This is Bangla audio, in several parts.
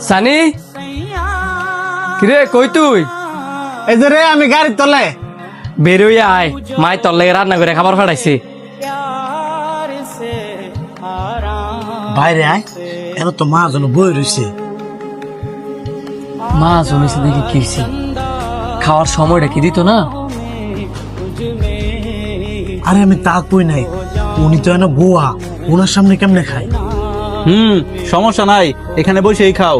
সানি কিরে কই তুই? এই যে রে আমি গাড়ির তলে। বেরোই আয়, মাই তোর লেগে রান্না করে খাবার ফাটাইছে। বাইরে আয়, এর তো মা যেন বই রয়েছে। মা জমেছে দেখি কিরছি, খাওয়ার সময়টা কি দিত না? আরে আমি তা কই নাই, উনি তো এনে বুয়া, ওনার সামনে কেমনে খাই? সমস্যা নাই, এখানে বসেই খাও।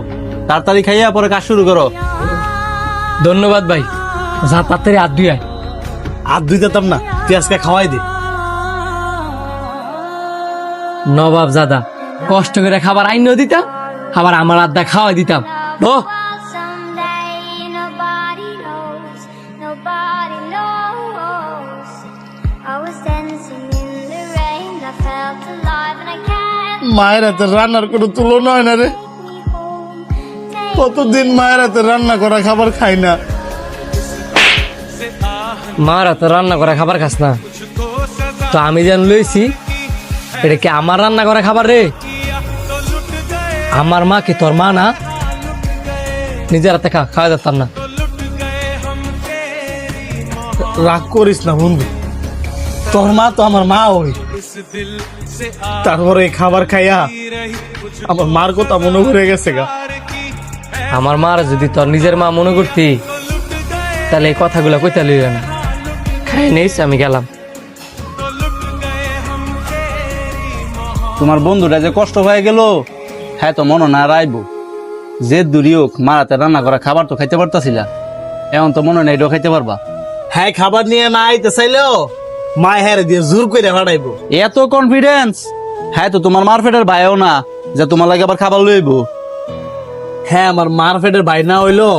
তাড়াতাড়ি খাইয়া পরে কাজ শুরু করো। ধন্যবাদ ভাই, যা তাড়াতাড়ি হাত ধুই আয়। আর দুই দিতাম না, তুই আজকে খাওয়াই দে। নবাব জাদা কষ্ট করে খাবার আইনও দিতাম, আবার আমার আড্ডা খাওয়াই দিতাম। ও Someday nobody knows, nobody knows. I was dancing in the rain, I felt alive and I can't মায়ের হাতে রান্নার কোনো তুলনা হয় না রে। take me home. Take কতদিন মায়ের হাতে রান্না করা খাবার খাই না। মার হাতে রান্না করা খাবার খাস না তো আমি যেন লইছি, এটা কি আমার রান্না করা খাবার রে? আমার মা কি তোর মা না? নিজের হাতে খাওয়া যেতাম না? রাগ করিস না বন্ধু, তোর মা তো আমার মা ওই। তারপরে এই খাবার খাইয়া আমার মার কথা মনে পড়ে গেছে গা। আমার মার যদি তোর নিজের মা মনে করতি তাহলে এই কথাগুলো কইতে লইল না। খাই নিস, আমি গেলাম। তোমার বন্ধুটা যে কষ্ট হয়ে গেল, হ্যাঁ তো মনে না রাইব। যে দূরই হোক, মারাতে রান্না করা খাবার তো খাইতে পারতাছিলা, এখন তো মনে নেই এটাও খাইতে পারবা। হ্যাঁ খাবার নিয়ে না আইতে চাইলেও মা হ্যাঁ দিয়ে জোর করে ভাড়াইবো। এত কনফিডেন্স? হ্যাঁ তো তোমার মারফেটের ভাইও না যে তোমার লাগে আবার খাবার লইব। হ্যাঁ আমার মার পেটের ভাই না হইলো